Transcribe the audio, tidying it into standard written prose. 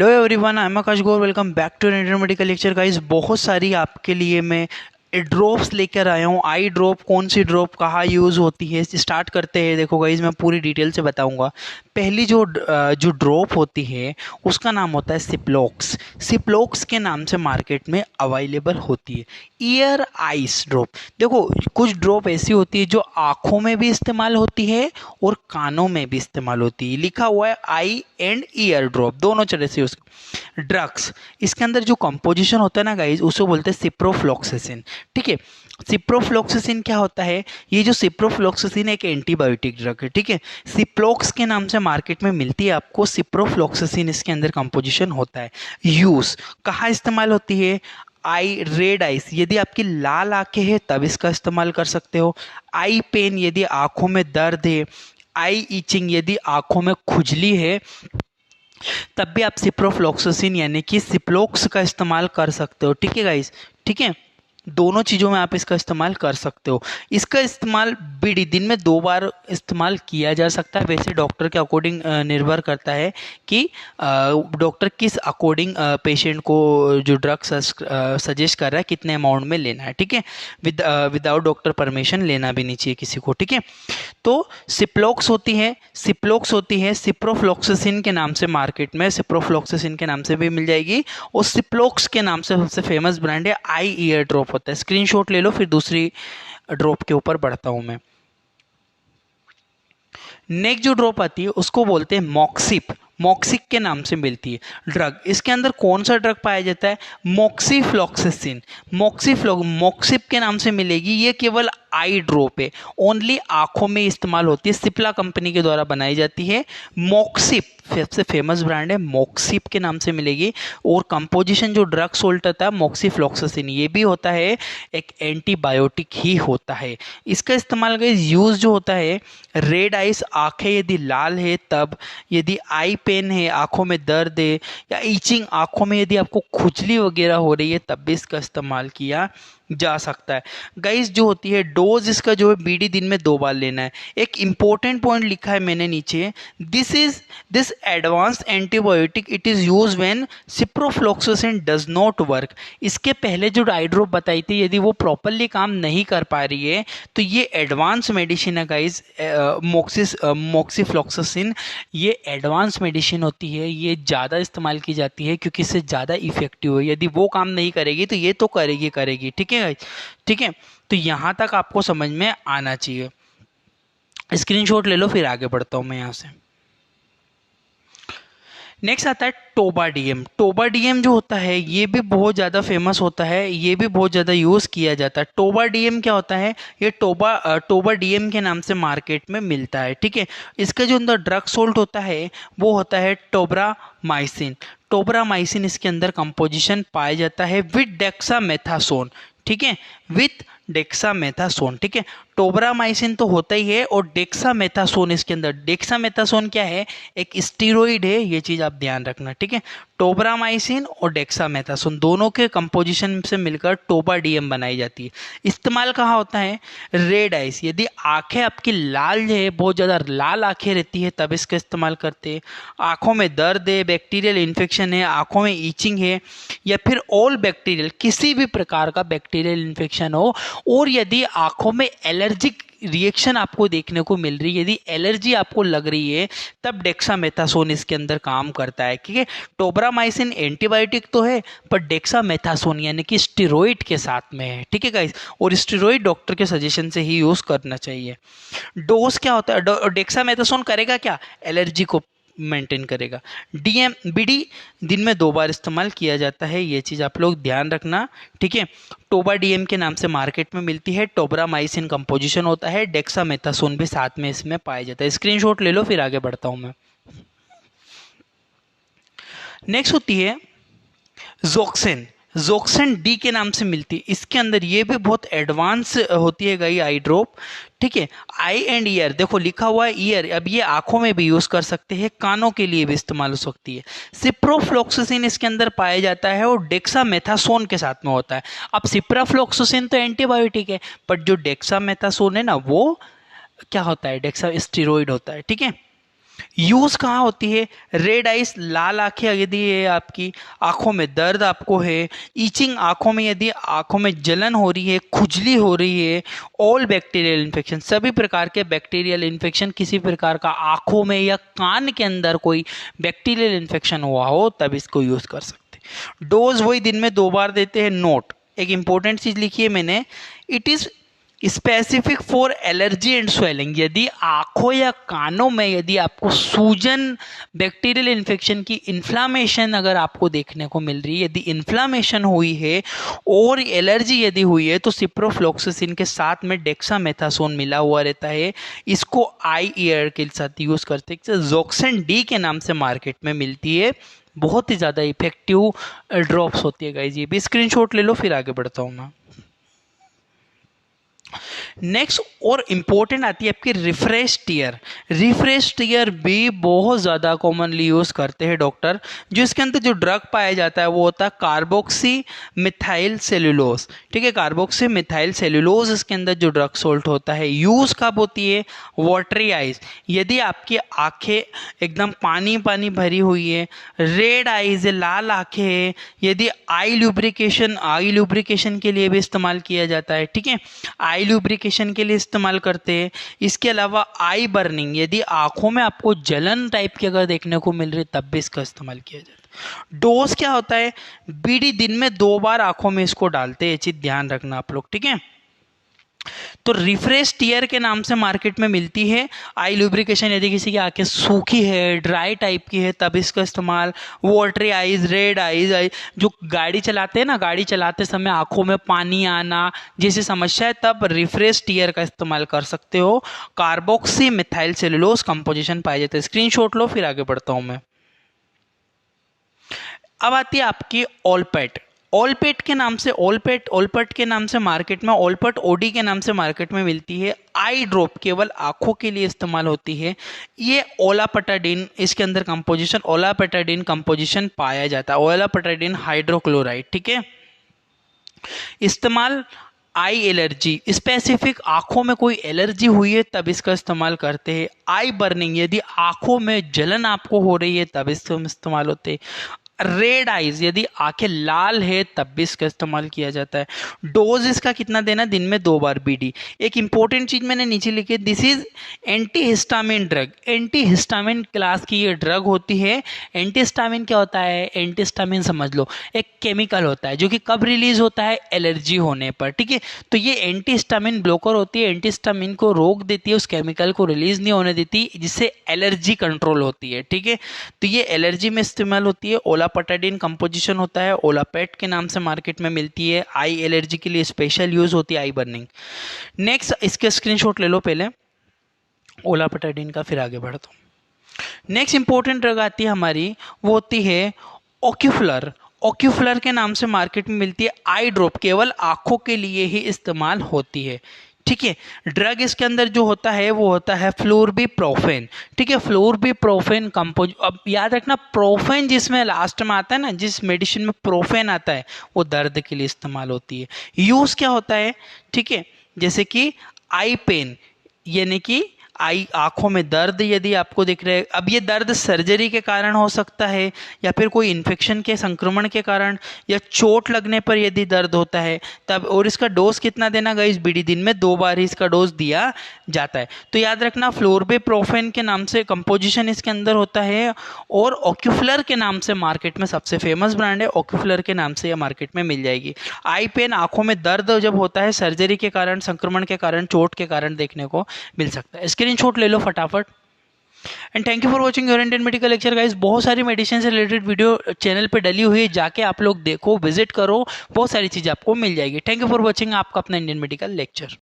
Hello everyone, I am Akash Gaur. Welcome back to Indian medical lecture guys. बहुत सारी आपके लिए मैं ड्रॉप्स लेकर आया हूँ। आई ड्रॉप, कौन सी ड्रॉप कहाँ यूज़ होती है, स्टार्ट करते हैं। देखो गाइस, मैं पूरी डिटेल से बताऊंगा। पहली जो ड्रॉप होती है उसका नाम होता है सिप्लोक्स। सिप्लोक्स के नाम से मार्केट में अवेलेबल होती है। ईयर आइस ड्रॉप, देखो कुछ ड्रॉप ऐसी होती है जो आँखों में भी इस्तेमाल होती है और कानों में भी इस्तेमाल होती है। लिखा हुआ है आई एंड ईयर ड्रॉप, दोनों तरह से उसका। ड्रग्स, इसके अंदर जो कंपोजिशन होता है ना गाइज, उसको बोलते हैं सिप्रोफ्लॉक्सासिन। ठीक है, सिप्रोफ्लॉक्सासिन क्या होता है? ये जो सिप्रोफ्लॉक्सासिन एक एंटीबायोटिक ड्रग है। ठीक है, सिप्लोक्स के नाम से मार्केट में मिलती है आपको। सिप्रोफ्लॉक्सासिन इसके अंदर कंपोजिशन होता है। यूज कहाँ इस्तेमाल होती है? आई, रेड आइस, यदि आपकी लाल आंखें हैं तब इसका इस्तेमाल कर सकते हो। आई पेन, यदि आंखों में दर्द है। आई इचिंग, यदि आंखों में खुजली है तब भी आप सिप्रोफ्लॉक्सासिन यानी कि सिप्लोक्स का इस्तेमाल कर सकते हो। ठीक है गाइस, ठीक है, दोनों चीज़ों में आप इसका इस्तेमाल कर सकते हो। इसका इस्तेमाल बीडी दिन में 2 बार इस्तेमाल किया जा सकता है। वैसे डॉक्टर के अकॉर्डिंग निर्भर करता है कि डॉक्टर किस अकॉर्डिंग पेशेंट को जो ड्रग सजेस्ट कर रहा है कितने अमाउंट में लेना है। ठीक है, विदाउट डॉक्टर परमिशन लेना भी नहीं चाहिए किसी को। ठीक है, तो सिप्लोक्स होती है, सिप्रोफ्लॉक्सासिन के नाम से मार्केट में, सिप्रोफ्लॉक्सासिन के नाम से भी मिल जाएगी। और सिप्लोक्स के नाम से सबसे फेमस ब्रांड है आई ईयर ड्रॉप होता है। स्क्रीनशॉट ले लो, फिर दूसरी ड्रॉप के ऊपर बढ़ता हूं मैं। नेक्स्ट जो ड्रॉप आती है उसको बोलते हैं मॉक्सिप। मॉक्सिक के नाम से मिलती है ड्रग। इसके अंदर कौन सा ड्रग पाया जाता है? मॉक्सीफ्लॉक्सासिन। मॉक्सिप के नाम से मिलेगी। ये केवल आई ड्रॉप है, ओनली आंखों में इस्तेमाल होती है। सिप्ला कंपनी के द्वारा बनाई जाती है। मॉक्सिप सबसे फेमस ब्रांड है, मॉक्सिप के नाम से मिलेगी। और कंपोजिशन जो ड्रग सोल्ट होता है मॉक्सीफ्लॉक्सासिन, ये भी होता है एक एंटीबायोटिक ही होता है। इसका इस्तेमाल यूज जो होता है, रेड आइस, आंखें यदि लाल है तब, यदि आई पेन है, आंखों में दर्द है, या ईचिंग, आंखों में यदि आपको खुजली वगैरह हो रही है तब भी इसका इस्तेमाल किया जा सकता है। गाइस जो होती है डोज, इसका जो है बीडी दिन में 2 बार लेना है। एक इंपॉर्टेंट पॉइंट लिखा है मैंने नीचे, this advance antibiotic it is use when ciprofloxacin does not work. इसके पहले जो आई ड्रॉप बताई थी, यदि वो प्रॉपरली काम नहीं कर पा रही है तो ये एडवांस मेडिसिन है गाइस। मॉक्सीफ्लॉक्सासिन ये एडवांस मेडिसिन होती है, ये ज़्यादा इस्तेमाल की जाती है क्योंकि इससे ज़्यादा इफेक्टिव है। यदि वो काम नहीं करेगी तो ये तो करेगी। ठीक है गाइस, ठीक है, तो यहाँ तक आपको समझ में आना चाहिए। स्क्रीनशॉट ले लो, फिर आगे बढ़ता हूँ मैं यहाँ से। नेक्स्ट आता है टोबाडीएम। टोबाडीएम जो होता है ये भी बहुत ज़्यादा फेमस होता है, ये भी बहुत ज़्यादा यूज़ किया जाता है। टोबाडीएम क्या होता है? ये टोबाडीएम के नाम से मार्केट में मिलता है। ठीक है, इसका जो अंदर ड्रग सोल्ट होता है वो होता है टोब्रामाइसिन। टोब्रामाइसिन इसके अंदर कंपोजिशन पाया जाता है विद डेक्सामेथासोन। ठीक है, विथ डेक्सामेथासोन। ठीक है, टोब्रामाइसिन तो होता ही है और डेक्सामेथासोन इसके अंदर। डेक्सामेथासोन क्या है? एक स्टीरॉइड है, ये चीज आप ध्यान रखना। ठीक है, टोब्रामाइसिन और डेक्सामेथासोन दोनों के कंपोजिशन से मिलकर टोबाडीएम बनाई जाती है। इस्तेमाल कहाँ होता है? रेड आइस, यदि आंखें आपकी लाल है, बहुत ज़्यादा लाल आंखें रहती है तब इसका इस्तेमाल करते हैं। आंखों में दर्द है, बैक्टीरियल इन्फेक्शन है, आंखों में ईचिंग है, या फिर ऑल बैक्टीरियल, किसी भी प्रकार का बैक्टीरियल इन्फेक्शन हो, और यदि आंखों में एलर्जिक रिएक्शन आपको देखने को मिल रही है, यदि एलर्जी आपको लग रही है तब डेक्सामेथासोन इसके अंदर काम करता है। ठीक है, टोब्रामाइसिन एंटीबायोटिक तो है पर डेक्सामेथासोन यानी कि स्टेरॉइड के साथ में है। ठीक है गाइस, और स्टेरॉइड डॉक्टर के सजेशन से ही यूज करना चाहिए। डोज क्या होता है? डेक्सामेथासोन करेगा क्या? एलर्जी को मेंटेन करेगा। बीडी दिन में 2 बार इस्तेमाल किया जाता है, ये चीज़ आप लोग ध्यान रखना। ठीक है, टोबाडीएम के नाम से मार्केट में मिलती है। टोब्रामाइसिन कंपोजिशन होता है, डेक्सामेथासोन भी साथ में इसमें पाया जाता है। स्क्रीनशॉट ले लो, फिर आगे बढ़ता हूं मैं। नेक्स्ट होती है जोक्सिन। जोक्सिन डी के नाम से मिलती है। इसके अंदर ये भी बहुत एडवांस होती है गई आई ड्रॉप। ठीक है, आई एंड ईयर, देखो लिखा हुआ है ईयर, अब ये आंखों में भी यूज कर सकते हैं, कानों के लिए भी इस्तेमाल हो सकती है। सिप्रोफ्लॉक्सासिन इसके अंदर पाया जाता है और डेक्सामेथासोन के साथ में होता है। अब सिप्रोफ्लॉक्सासिन तो एंटीबायोटिक है, बट जो डेक्सामेथासोन है ना वो क्या होता है? डेक्सा स्टेरॉइड होता है। ठीक है, यूज कहाँ होती है? रेड आइज, लाल आंखें यदि है आपकी, आंखों में दर्द आपको है, ईचिंग आंखों में, यदि आंखों में जलन हो रही है, खुजली हो रही है, ऑल बैक्टीरियल इन्फेक्शन, सभी प्रकार के बैक्टीरियल इन्फेक्शन, किसी प्रकार का आंखों में या कान के अंदर कोई बैक्टीरियल इन्फेक्शन हुआ हो, तब इसको यूज कर सकते हैं। डोज वही दिन में 2 बार देते हैं। नोट, एक इंपॉर्टेंट चीज लिखी है मैंने, it is specific for allergy and swelling. यदि आंखों या कानों में यदि आपको सूजन, बैक्टीरियल इन्फेक्शन की इन्फ्लामेशन अगर आपको देखने को मिल रही है, यदि इन्फ्लामेशन हुई है और एलर्जी यदि हुई है, तो सिप्रोफ्लॉक्सासिन के साथ में डेक्सामेथासोन मिला हुआ रहता है। इसको आई ईयर के साथ यूज करते हैं। ज़ोक्सन डी के नाम से मार्केट में मिलती है, बहुत ही ज़्यादा इफेक्टिव ड्रॉप्स होती है गाइज। ये भी स्क्रीनशॉट ले लो, फिर आगे बढ़ता हूँ मैं। नेक्स्ट और इम्पोर्टेंट आती है आपकी रिफ्रेश टीयर। रिफ्रेश टीयर भी बहुत ज़्यादा कॉमनली यूज़ करते हैं डॉक्टर। जो इसके अंदर जो ड्रग पाया जाता है वो होता है कार्बोक्सी मिथाइल सेलुलोज। ठीक है, कार्बोक्सी मिथाइल सेलुलोज इसके अंदर जो ड्रग सोल्ट होता है। यूज़ कब होती है? वाटरी आइज, यदि आपकी आंखें एकदम पानी पानी भरी हुई है, रेड आइज है, लाल आंखें है, यदि आई लुब्रिकेशन के लिए भी इस्तेमाल किया जाता है। ठीक है, आई लुब्रिकेशन के लिए इस्तेमाल करते हैं। इसके अलावा आई बर्निंग, यदि आंखों में आपको जलन टाइप की अगर देखने को मिल रही तब भी इसका इस्तेमाल किया जाता है। डोज क्या होता है? बीडी दिन में 2 बार आंखों में इसको डालते हैं, ये चीज ध्यान रखना आप लोग। ठीक है, तो रिफ्रेश टीयर के नाम से मार्केट में मिलती है। आई लुब्रिकेशन, यदि किसी की आंखें सूखी है, ड्राई टाइप की है, तब इसका इस्तेमाल। वाटरी आइज, रेड आइज, जो गाड़ी चलाते हैं ना, गाड़ी चलाते समय आंखों में पानी आना जैसी समस्या है, तब रिफ्रेश टीयर का इस्तेमाल कर सकते हो। कार्बोक्सी मिथाइल सेलुलोज कंपोजिशन पाया जाता है। स्क्रीनशॉट लो, फिर आगे बढ़ता हूं मैं। अब आती है आपकी ओलपेट। ओलपेट के नाम से, ओलपेट के नाम से मार्केट में, ओलपेट ओडी के नाम से मार्केट में मिलती है। आई ड्रॉप केवल आंखों के लिए इस्तेमाल होती है। ये ओलापेटाडिन, इसके अंदर कंपोजिशन ओलापेटाडिन कंपोजिशन पाया जाता है, ओलापेटाडिन हाइड्रोक्लोराइड। ठीक है, इस्तेमाल आई एलर्जी, स्पेसिफिक आंखों में कोई एलर्जी हुई है तब इसका इस्तेमाल करते हैं। आई बर्निंग, यदि आंखों में जलन आपको हो रही है तब इसका इस्तेमाल होते हैं। रेड आइज, यदि आंखें लाल है तब भी इसका इस्तेमाल किया जाता है। डोज इसका कितना देना? दिन में 2 बार बीडी। एक इंपॉर्टेंट चीज मैंने नीचे लिखी है, this is antihistamine drug. Antihistamine class की ये ड्रग होती है। एंटीहिस्टामिन क्या होता है? एंटीहिस्टामिन समझ लो एक केमिकल होता है जो कि कब रिलीज होता है? एलर्जी होने पर। ठीक है, तो ये एंटीहिस्टामिन ब्लॉकर होती है, एंटीहिस्टामिन को रोक देती है, उस केमिकल को रिलीज नहीं होने देती, जिससे एलर्जी कंट्रोल होती है। ठीक है, तो ये एलर्जी में इस्तेमाल होती है। ओलापेटाडिन कंपोजिशन होता है, ओलापेट के नाम से मार्केट में मिलती है। आई एलर्जी के लिए स्पेशल यूज होती है, आई बर्निंग। नेक्स्ट इसके स्क्रीनशॉट ले लो पहले ओलापेटाडिन का, फिर आगे बढ़ता हूँ। नेक्स्ट इंपॉर्टेंट ड्रग आती है हमारी, वो होती है ओक्यूफ्लर। ओक्यूफ्लर के नाम से मार्केट में मिलती है। आई ड्रॉप केवल आंखों के लिए ही इस्तेमाल होती है। ठीक है, ड्रग इसके अंदर जो होता है वो होता है फ्लोरबिप्रोफेन। ठीक है, फ्लोरबिप्रोफेन कंपोज, अब याद रखना प्रोफेन जिसमें लास्ट में आता है ना, जिस मेडिसिन में प्रोफेन आता है वो दर्द के लिए इस्तेमाल होती है। यूज क्या होता है? ठीक है, जैसे कि आई पेन, यानी कि आई आंखों में दर्द यदि आपको दिख रहा है, अब ये दर्द सर्जरी के कारण हो सकता है, या फिर कोई इन्फेक्शन के संक्रमण के कारण, या चोट लगने पर यदि दर्द होता है तब। और इसका डोज कितना देना गाइस? बीडी दिन में 2 बार ही इसका डोज दिया जाता है। तो याद रखना फ्लोरबिप्रोफेन के नाम से कंपोजिशन इसके अंदर होता है। और ओक्यूफ्लर के नाम से मार्केट में सबसे फेमस ब्रांड है, ओक्यूफ्लर के नाम से यह मार्केट में मिल जाएगी। आई पेन, आंखों में दर्द जब होता है सर्जरी के कारण, संक्रमण के कारण, चोट के कारण देखने को मिल सकता है। स्क्रीनशॉट ले लो फटाफट। And thank you for watching your Indian medical lecture guys. बहुत सारी मेडिसिन से रिलेटेड वीडियो चैनल पे डली हुई है, जाके आप लोग देखो, विजिट करो, बहुत सारी चीज़ें आपको मिल जाएगी। थैंक यू फॉर वाचिंग आपका अपना इंडियन मेडिकल लेक्चर।